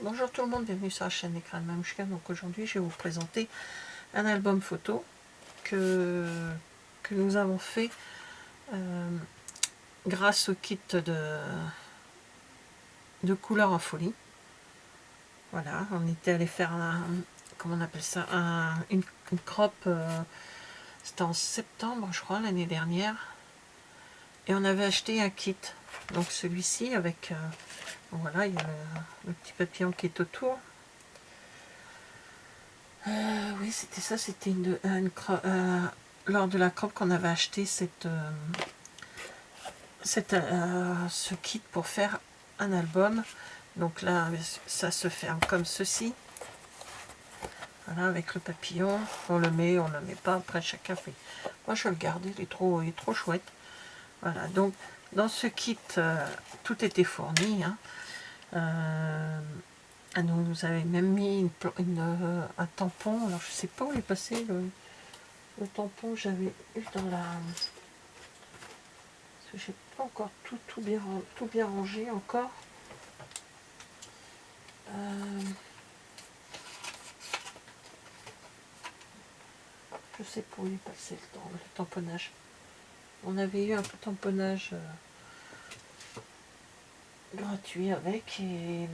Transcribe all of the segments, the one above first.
Bonjour tout le monde, bienvenue sur la chaîne Écran de Mamouchka. Donc aujourd'hui je vais vous présenter un album photo que nous avons fait grâce au kit de couleurs en folie. Voilà, on était allé faire comment on appelle ça, une crop, c'était en septembre je crois l'année dernière, et on avait acheté un kit, donc celui-ci avec voilà, il y a le petit papillon qui est autour. Oui, c'était ça, c'était lors de la crop qu'on avait acheté ce kit pour faire un album. Donc là, ça se ferme comme ceci. Voilà, avec le papillon. On le met pas, après chacun fait. Moi, je le garde, il est trop chouette. Voilà, donc dans ce kit, tout était fourni. Hein. Nous avait même mis un tampon. Alors, je sais pas où est passé le tampon que j'avais eu dans la... Parce que j'ai pas encore tout bien rangé encore. Je sais pas où il est passé le tamponnage. On avait eu un tamponnage gratuit avec, et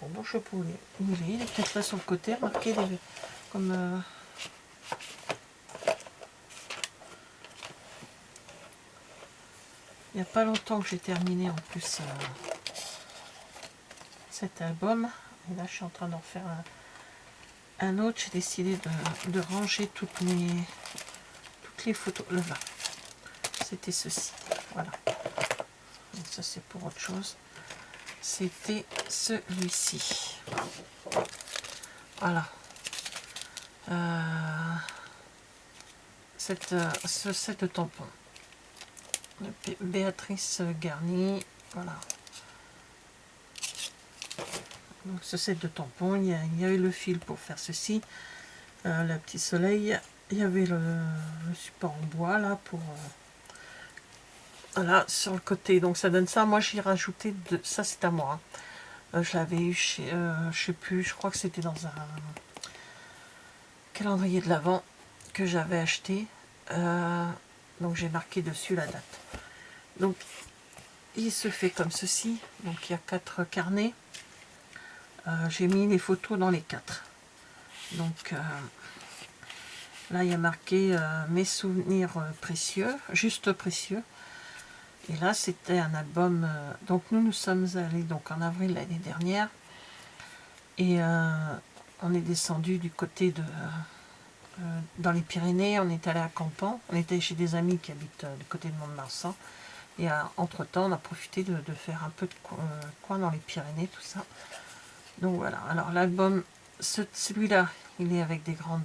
bon, je sais pas où il est peut-être là sur le côté, marqué comme il n'y a pas longtemps que j'ai terminé en plus cet album, et là je suis en train d'en faire un autre. J'ai décidé de ranger toutes les photos. Là, c'était ceci, voilà. Donc ça c'est pour autre chose. C'était celui-ci. Voilà. Ce set de tampons. Béatrice Garni. Voilà. Donc ce set de tampons, il y a eu le fil pour faire ceci. Le petit soleil. Il y avait le support en bois là pour... voilà, sur le côté. Donc ça donne ça. Moi j'ai rajouté ça, c'est à moi. Je l'avais eu chez... je sais plus, je crois que c'était dans un calendrier de l'Avent que j'avais acheté. Donc j'ai marqué dessus la date. Donc il se fait comme ceci. Donc il y a 4 carnets. J'ai mis les photos dans les 4. Donc là il y a marqué mes souvenirs précieux, juste précieux. Et là c'était un album. Donc nous sommes allés donc en avril l'année dernière, et on est descendu du côté de dans les Pyrénées. On est allé à Campan, on était chez des amis qui habitent du côté de Mont-de-Marsan, et entre temps on a profité de faire un peu de coin dans les Pyrénées, tout ça. Donc voilà, alors l'album, celui-là il est avec des grands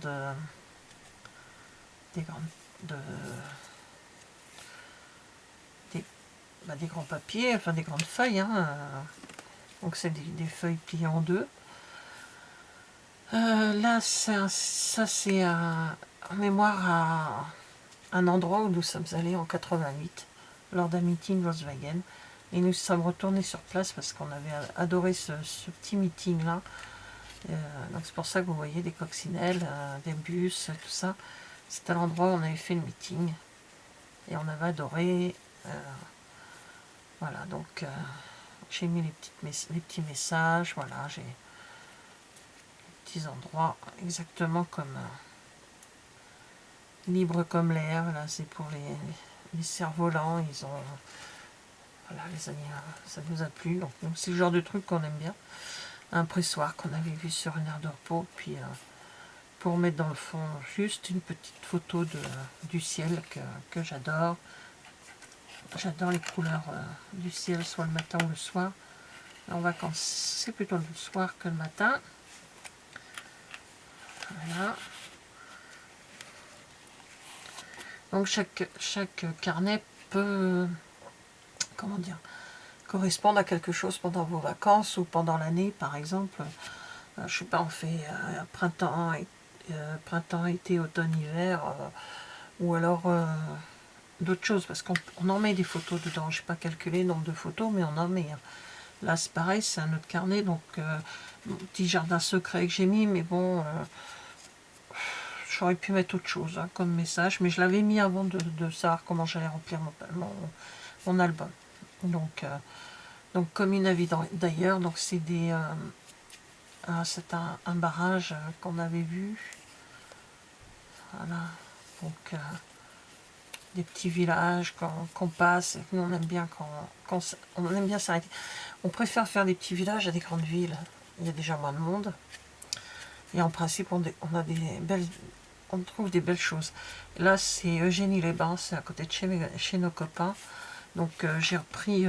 papiers, enfin des grandes feuilles, hein. Donc c'est des feuilles pliées en deux. Là ça c'est en mémoire à un endroit où nous sommes allés en 88 lors d'un meeting Volkswagen, et nous sommes retournés sur place parce qu'on avait adoré ce petit meeting là. Donc c'est pour ça que vous voyez des coccinelles, des bus, tout ça. C'est à l'endroit où on avait fait le meeting et on avait adoré. Voilà, donc j'ai mis les petits messages. Voilà, j'ai les petits endroits exactement comme libre comme l'air. Là c'est pour les cerfs-volants. Ils ont... voilà, les animaux, ça nous a plu. Donc c'est le genre de truc qu'on aime bien. Un pressoir qu'on avait vu sur une aire de repos, puis pour mettre dans le fond juste une petite photo du ciel que j'adore. J'adore les couleurs du ciel, soit le matin ou le soir. En vacances, c'est plutôt le soir que le matin. Voilà. Donc chaque carnet peut, comment dire, correspondre à quelque chose pendant vos vacances ou pendant l'année, par exemple. Je sais pas, on fait printemps, été, automne, hiver, ou alors d'autres choses, parce qu'on en met des photos dedans. Je n'ai pas calculé le nombre de photos, mais on en met. Hein. Là, c'est pareil, c'est un autre carnet, donc mon petit jardin secret que j'ai mis, mais bon, j'aurais pu mettre autre chose hein, comme message, mais je l'avais mis avant de savoir comment j'allais remplir mon album. Donc comme une avis d'ailleurs, donc c'est c'est un barrage qu'on avait vu. Voilà, donc des petits villages qu'on passe, nous on aime bien on aime bien s'arrêter. On préfère faire des petits villages à des grandes villes, il y a déjà moins de monde. Et en principe on a on trouve des belles choses. Là c'est Eugénie-les-Bains, c'est à côté de chez nos copains. Donc j'ai repris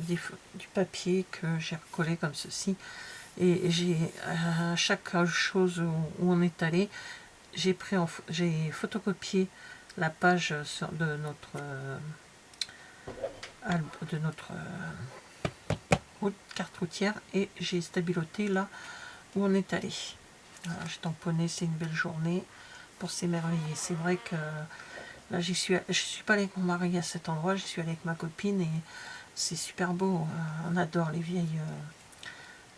du papier que j'ai recollé comme ceci. Et j'ai chaque chose où on est allé, j'ai photocopié la page de notre carte routière et j'ai stabiloté là où on est allé. Voilà, j'ai tamponné, c'est une belle journée pour s'émerveiller. C'est vrai que là je suis pas allée avec mon mari à cet endroit, j'y suis allée avec ma copine et c'est super beau. On adore les vieilles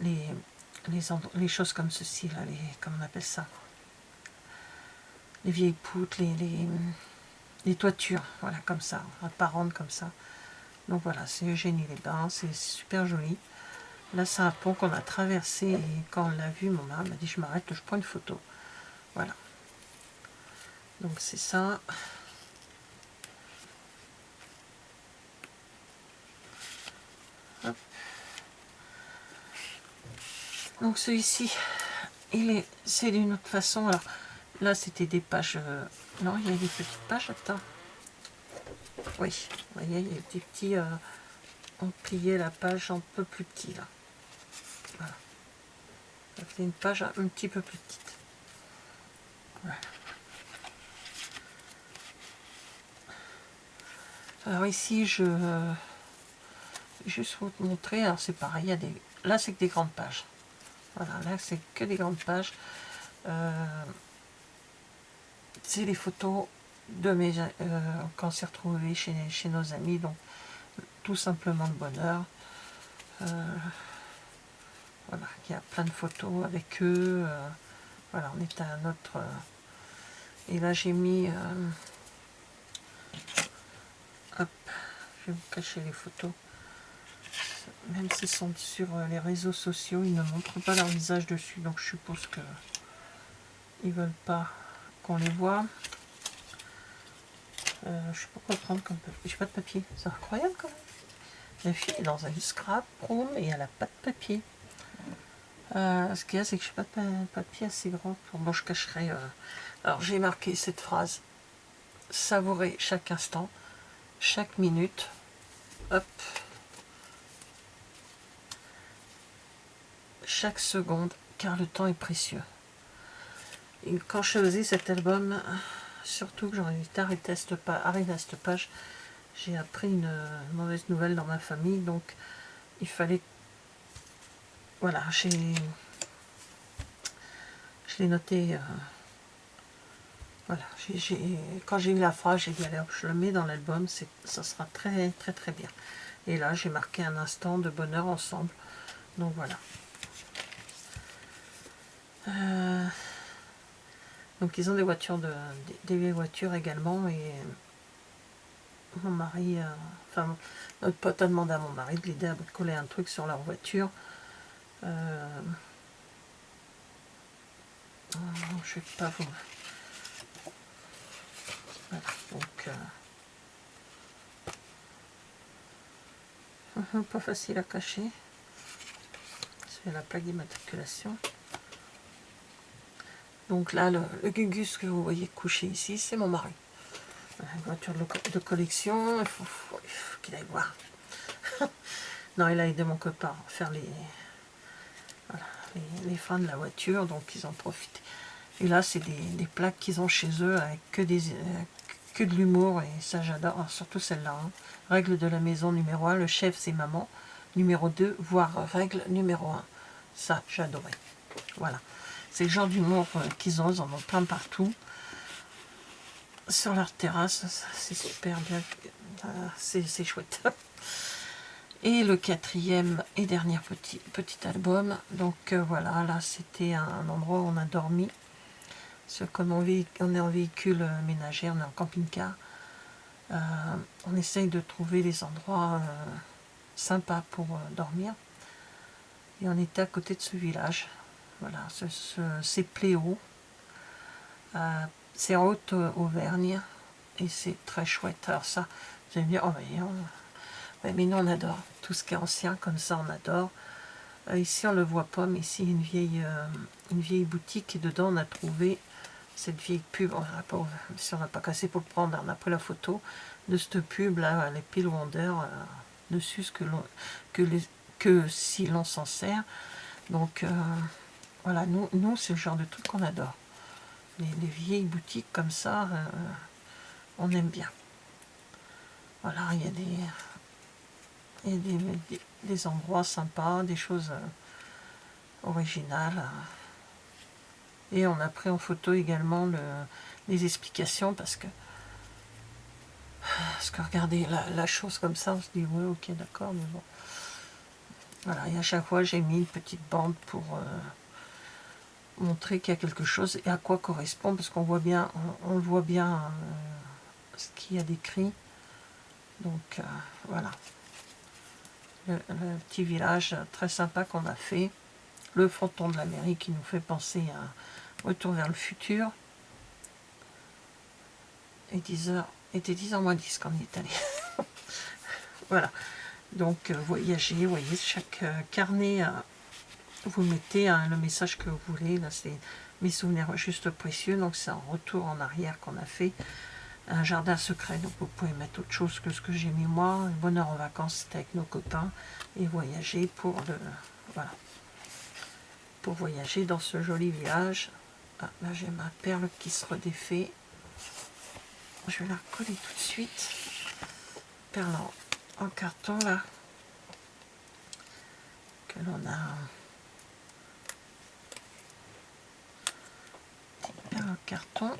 les choses comme ceci là, comment on appelle ça, les vieilles poutres, les toitures, voilà, comme ça, apparentes comme ça. Donc voilà, c'est Eugénie-les-Bains, c'est super joli. Là, c'est un pont qu'on a traversé et quand on l'a vu, mon mari m'a dit je m'arrête, je prends une photo. Voilà. Donc c'est ça. Hop. Donc celui-ci, c'est d'une autre façon. Alors là, c'était des pages. Non, il y a des petites pages. Attends. Oui, vous voyez, il y a des petits. On pliait la page un peu plus petit là. Voilà. Ça fait une page un petit peu plus petite. Voilà. Alors ici, je vais juste vous montrer. Alors c'est pareil, il y a là c'est que des grandes pages. Voilà, là c'est que des grandes pages. C'est les photos de mes quand on s'est retrouvés chez nos amis, donc tout simplement de bonheur. Voilà, il y a plein de photos avec eux. Voilà, on est à un autre. Et là j'ai mis. Hop, je vais vous cacher les photos. Même s'ils sont sur les réseaux sociaux, ils ne montrent pas leur visage dessus, donc je suppose que ils veulent pas qu'on les voit. Je sais pas quoi prendre comme papier. J'ai pas de papier, c'est incroyable quand même. La fille est dans un scrap room et elle a pas de papier. Ce qu'il y a, c'est que je n'ai pas de papier assez grand pour. Bon, je cacherai. Alors j'ai marqué cette phrase: savourer chaque instant, chaque minute. Hop. Chaque seconde, car le temps est précieux. Et quand je faisais cet album, surtout que j'en ai arrivé à cette page, j'ai appris une mauvaise nouvelle dans ma famille, donc il fallait. Voilà, je l'ai noté. Voilà, quand j'ai eu la phrase, j'ai dit allez hop, je le mets dans l'album, ça sera très très très bien. Et là, j'ai marqué un instant de bonheur ensemble. Donc voilà. Donc ils ont des voitures, des vieilles voitures également, et mon mari, enfin notre pote a demandé à mon mari de l'aider à coller un truc sur leur voiture. Je vais pas vous. Voilà, donc pas facile à cacher. C'est la plaque d'immatriculation. Donc là, le Gugus que vous voyez couché ici, c'est mon mari. Une voiture de collection, il faut qu'il aille voir. Non, il a aidé mon copain à faire les freins de la voiture, donc ils en profitent. Et là, c'est des plaques qu'ils ont chez eux avec que de l'humour, et ça j'adore, surtout celle-là. Hein. Règle de la maison numéro 1, le chef c'est maman. Numéro 2, voire règle numéro 1. Ça, j'adorais. Voilà. C'est le genre d'humour qu'ils ont, ils en ont plein partout. Sur leur terrasse, c'est super bien. C'est chouette. Et le quatrième et dernier petit album. Donc voilà, là c'était un endroit où on a dormi. Parce que comme on est en véhicule ménager, on est en camping-car, on essaye de trouver des endroits sympas pour dormir. Et on était à côté de ce village. Voilà, c'est Pléau. C'est en Haute-Auvergne. Et c'est très chouette. Alors ça, vous allez me dire, oh ouais, mais nous on adore. Tout ce qui est ancien comme ça, on adore. Ici on le voit pas, mais ici une vieille boutique. Et dedans on a trouvé cette vieille pub. Si on n'a pas cassé pour le prendre, on a pris la photo de cette pub là, les piles Wonder, dessus que si l'on s'en sert. Donc voilà, nous c'est le genre de truc qu'on adore. Les vieilles boutiques comme ça, on aime bien. Voilà, il y a des endroits sympas, des choses originales. Et on a pris en photo également les explications parce que regardez la chose comme ça, on se dit ouais, ok, d'accord, mais bon. Voilà, et à chaque fois j'ai mis une petite bande pour montrer qu'il y a quelque chose et à quoi correspond, parce qu'on voit bien, on le voit bien ce qu'il y a décrit. Donc voilà, le petit village très sympa qu'on a fait, le fronton de la mairie qui nous fait penser à Retour vers le futur. Et 10h, était 10h moins 10 quand on y est allé. Voilà, donc voyager, vous voyez, chaque carnet, vous mettez le message que vous voulez. Là c'est mes souvenirs juste précieux, donc c'est un retour en arrière qu'on a fait. Un jardin secret, donc vous pouvez mettre autre chose que ce que j'ai mis moi. Un bonheur en vacances, c'était avec nos copains, et voyager pour voilà, pour voyager dans ce joli village. Ah, là j'ai ma perle qui se redéfait. Je vais la recoller tout de suite. Perle en carton là, que l'on a. Perle en carton.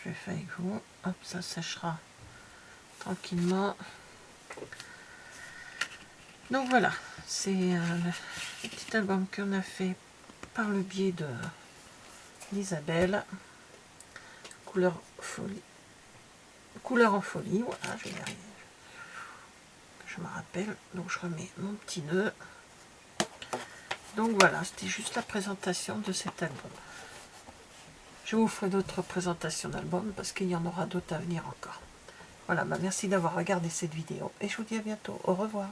Je vais faire avec vous. Hop, ça séchera tranquillement. Donc voilà, c'est le petit album qu'on a fait par le biais d'Isabelle. Couleur en folie. Voilà, je vais y arriver. Je me rappelle. Donc je remets mon petit nœud. Donc voilà, c'était juste la présentation de cet album. Je vous ferai d'autres présentations d'albums parce qu'il y en aura d'autres à venir encore. Voilà, merci d'avoir regardé cette vidéo et je vous dis à bientôt. Au revoir.